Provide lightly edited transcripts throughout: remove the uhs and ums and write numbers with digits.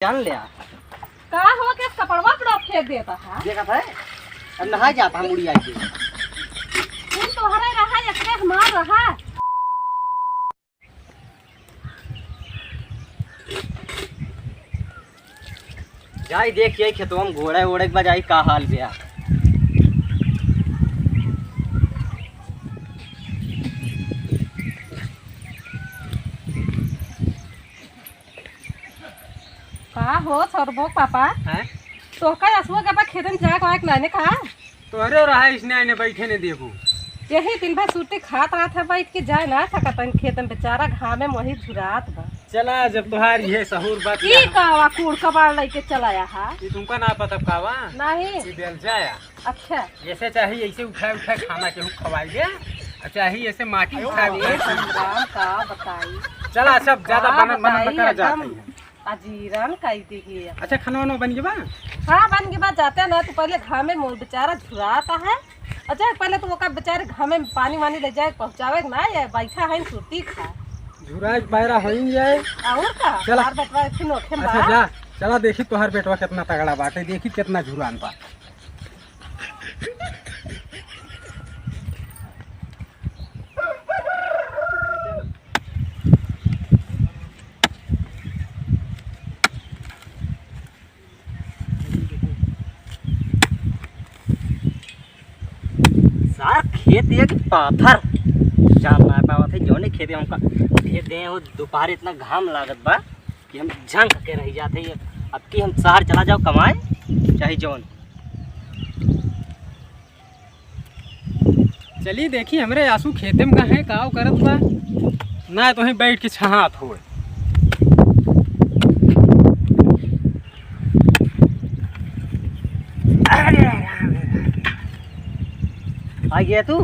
जान लिया का हो के कपड़वा पर फेंक देता है। देखा था अब नहा जाता हम उड़िया के तुम तो हरे रहा एकरे हमार रहा। जाई देखिए खेतों में घोड़े ओड़े के बाद जाई का हाल बिया। का हो सरबो पापा हैं तो का असवा के बा खेतन जाए को एक लाने का तोरे रहा इसने आने बैठे ने देखो यही दिन भर सूती खात रहा था बैठ के जाए ना सकतन खेतन बेचारा घामे में वही झुरात बा। चला जब तुहार ये सहूर बात की कावा कूड़ कबाड़ लेके चलाया है ये तुमका ना पता कावा नहीं। ये बेल जाया अच्छा जैसे चाहिए ऐसे उठा उठा खाना केहू खवाई दे और चाहिए ऐसे माटी उठा अरे दे। संग्राम का बताई चला सब ज्यादा का बनन बनन बताई करा जाता एकदम है। अजीरन कई दी। अच्छा खाना वाना बन गया हाँ बन के बाद जाते हैं ना तो पहले घामे में बेचारा झुराता है। अच्छा पहले तो वो का बेचारे घामे में पानी वानी ले जाए पहुँचावे ना या बैठा है सूती खा झुरा बायरा हो जाए। और का चला। बार बटवा नोखे अच्छा जा चला देखी तुहार बेटवा कितना तगड़ा बाटे देखी कितना झुरान बा। सार खेत एक पाथर जान ना पावत है जौने खेत हमका खेत गए हो दोपहर इतना घाम लागत बा कि हम झंक के रह जाते हैं। अब कि हम शहर चला जाओ कमाए चाहे जौन। चली देखी हमरे आंसू खेते में कहाँ है काव करत बा ना तो ही बैठ के छहात हो। आ गया तू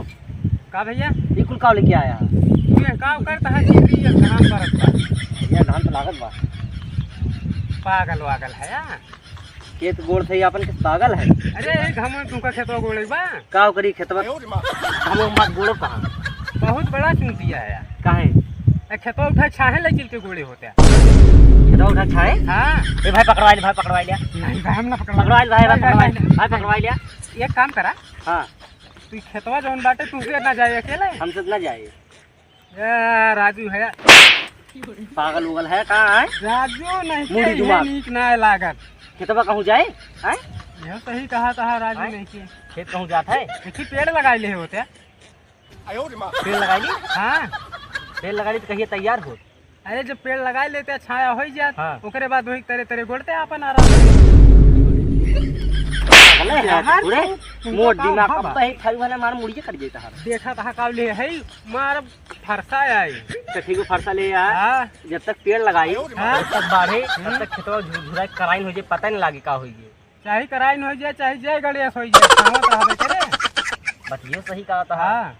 का भैया बिल्कुल काव लेके आया तू काव करता है चीटी या धान करत बा ये धान तो लागत बा पागल वागल है या खेत गोड़ थे अपन के पागल है। अरे घमन तुमका खेतवा गोड़े बा काव करी खेतवा हम मत गोड़ो कहाँ बहुत बड़ा चुनतिया है यार। काहे खेतवा उठा छाहे ले चिल के गोड़े होते हैं। खेतवा उठा छाए हाँ ए भाई पकड़वा लिया नहीं भाई हम ना पकड़वा लिया एक काम करा हाँ तू खेतवा जौन बाटे तुझे ना जाए अकेले हमसे ना जाए ए, राजू है पागल उगल है कहाँ है राजू नहीं मुड़ी के दिमाग। नीक ना लागत खेतवा कहूँ जाए हैं यह सही कहा था राजू हाँ? नहीं के खेत कहूँ जाता है देखी पेड़ लगाए ले होते पेड़ लगा ली हाँ पेड़ लगा ली तो कहिए तैयार हो। अरे जब पेड़ लगाए लेते छाया हो जात हाँ। ओकरे बाद वही तेरे तेरे गोड़ते अपन आराम से। पूरे मोट काम दिमाग हाँ अब बा। तो एक खाली वाला मार मुड़िए कर देता है। देखा था काव ले है मार फरसा आई तो ठीक है फरसा ले आ हाँ जब तक पेड़ लगाई हाँ। तब तक बाढ़े तब तक खेतवा झुराई कराइन हो जाए पता नहीं लागे का होई चाहे कराई न हो जाए चाहे जय गणेश हो जाए खावत रहबे करे बस ये सही कहा था। हाँ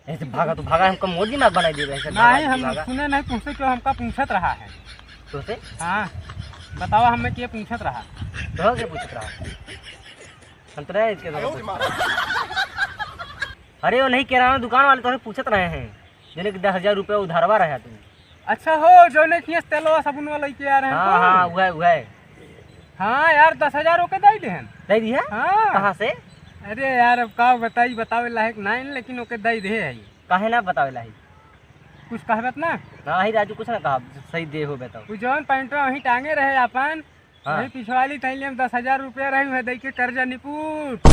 ऐसे भागा तो भागा हमको मोट दिमाग बनाई दे वैसे नहीं हम सुने नहीं तुमसे क्यों हमका पूछत रहा है। तो से हाँ बताओ हमें क्या पूछत रहा। तो के पूछ रहा हम तो रहे इसके द्वारा पूछ रहा। अरे वो नहीं किराना दुकान वाले तो पूछत रहे हैं जिन्हें 10,000 रुपये उधारवा रहा तुम। अच्छा हो जो ने खींच तेलो साबुन वाला लेके आ रहे हैं हाँ हाँ वह हाँ यार 10,000 ओके दे देहन दे दी है हाँ कहाँ से अरे यार अब का बताई बतावे लायक नहीं लेकिन ओके दे दे है काहे ना बतावे ला कुछ कहबत ना ना ही राजू कुछ ना कहा सही दे हो बताओ। तू जौन पैंटवा वहीं टांगे रहे अपन हाँ। वहीं पिछवाली तैले में 10,000 रुपया रही है दे के कर्जा निपुट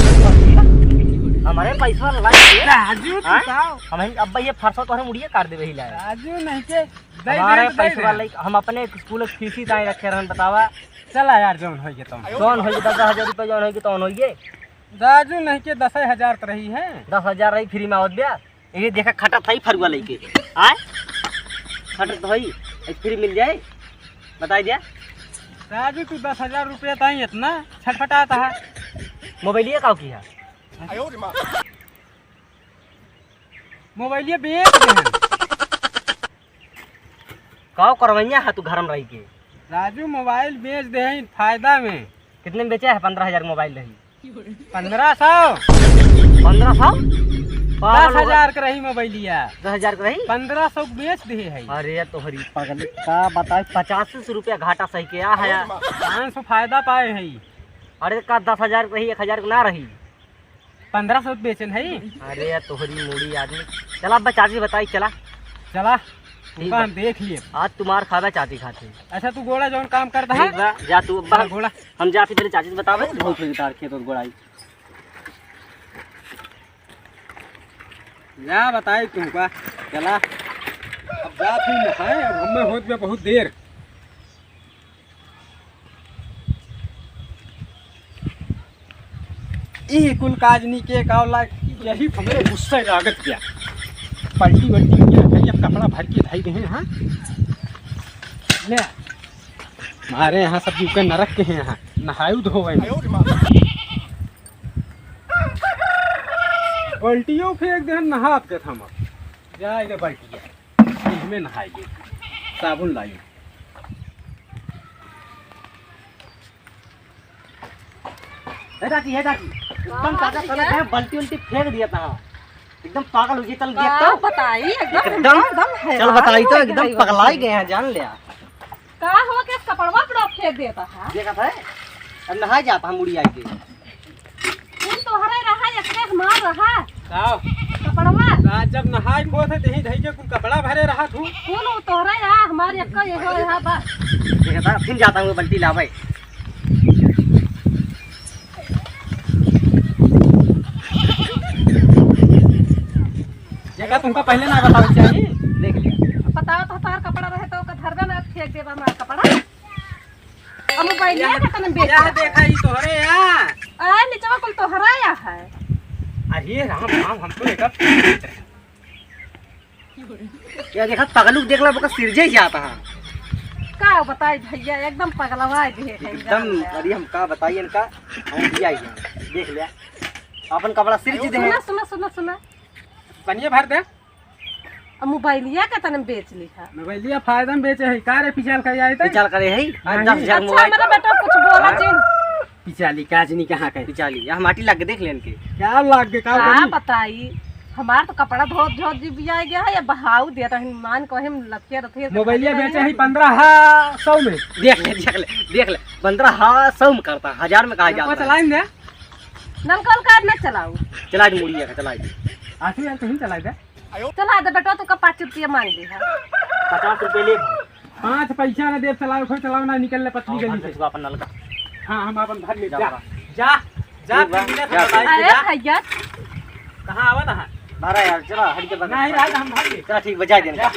हमारे पैसा लगा दिए राजू तू हाँ? काव हम अब ये फरसा तो हम मुड़िए काट देवे ही लाए राजू नहीं के दे हमारे दे पैसा हम अपने स्कूल की फीस ही ताई रखे रहन बतावा चला यार जौन हो गए तुम कौन हो 10,000 रुपये जौन होगी तो होइए राजू नहीं के 10,000 तो रही है 10,000 रही फ्री में आवत ब्या ये देखा खटा था ही फरुआ लेके आए खट तो ही फ्री मिल जाए बताई दिया। राजू तू 10,000 रुपया ताई इतना छटपटाता है मोबाइल ये काव की है मोबाइल ये बेच दे काव करवैया है तू घर में रही के राजू मोबाइल बेच दे फायदा में कितने में बेचा है 15,000 मोबाइल रही 1500 1500 10,000 का रही मोबाइलिया। 10,000 का रही। 1500 बेच दे है। अरे तोहरी पागल का बता, 85 रुपया घाटा सही किया है। 500 फायदा पाए है। अरे का 10,000 रही, 1,000 ना रही। 1500 बेचन है। अरे यार तोहरी मूड़ी आदमी। चला अब चाची बताई, चला चला ठीक हम बा। देख लिए। आज तुम्हार खावे चाची खाते। अच्छा तू गोड़ा जौन काम करता है ठीक बा, जा तू अब्बा। घोड़ा हम जाते पहले चाची से बतावे, बहुत हुई तार खेत और गोड़ाई। जा बताए तुमका। चला अब जात ही नहाए, अब हमें होत गया बहुत देर। ई कुल काजनी के कावला यही हमरे गुस्से लागत गया। पलटी वल्टी के रखिए, अब कपड़ा भर के धाई गए हाँ। ले हमारे यहाँ सब यूके नरक के हैं, यहाँ नहायु धोवे पलटियों फेंक दे नहा के थम। जाएगा पलटिया इसमें नहाएगी, साबुन लाई। है चाची, है चाची, एकदम ताजा कलर है, बल्टी उल्टी फेंक दिया था। एकदम पागल हो गई। चल देख का तो बताई एकदम। है। चल बताई तो, एकदम पगलाई गए हैं, जान लिया। का हो के कपड़वा पर फेंक देता है। देखा था अब नहा जाता हम मुड़ी आई के। तुम तोहरे रहा एकरे हमार रहा आओ कपड़वा। रात जब नहाए को थे दही दही के कुल कपड़ा भरे रहा तू। कौन तोहरा यहाँ हमार एक एगो यहाँ बा। देखा था फिर जाता हूँ बल्टी लावे। जगह तुमका पहले ना बताओ चाहिए। देख लिया। बताओ तो तार कपड़ा रहे तो धर दे ना फेंक देबा हमार कपड़ा। अब मोबाइल लिया के तने बेच। यह देखा ही तोहरे यहाँ। आ नीचवा कुल तोहरा या है। अरे राम राम हम तो एक क्या देखा पगलू देख ला बका सिरजे जाता है का बताई भैया एकदम पगलवा दे है एकदम। अरे हम का बताइए इनका, हम दिया ही हैं। देख लिया अपन कपड़ा सिर जी दे। सुना सुना सुना सुना पनिया भर दे। अब मोबाइल लिया के तने बेच ली है। मोबाइलिया फायदा में बेचे है। का रे पिछाल का आई थे। पिचाल करे है। आज नहीं। 10,000 अच्छा मोबाइल मेरा बेटा कुछ बोला जिन। पिछाली काजनी कहाँ का पिचाली यहाँ माटी लग के देख ले इनके। क्या लाग के का का बताई हमार तो कपड़ा धो धो जी बिया गया है या बहाऊ दे रही मान को हम लथिया रथिया। मोबाइलिया बेचे है 1500 में। देख ले देख ले देख ले 1500 में करता, 1000 में कहा वो जाता है। चलाएंगे नलकल कार न चलाऊ। चला दी मुड़िया का, चला दी। 8000 कहीं चलाए दे। चला दे बेटा तू का 5 रुपया मांग दी है। 50 रुपये ले 5 पैसा ना दे चलाओ, खोई चलाओ ना निकलने पतली गली से। अपन नल का। हाँ हम अपन भर ले। जा जा बा। जा जा ठीक बा, पीले जा। बताई के अरे जा। भैया कहाँ आवत है? बारह यार चला हट के बंद। नहीं रात हम भर ले। चला ठीक बजा देना।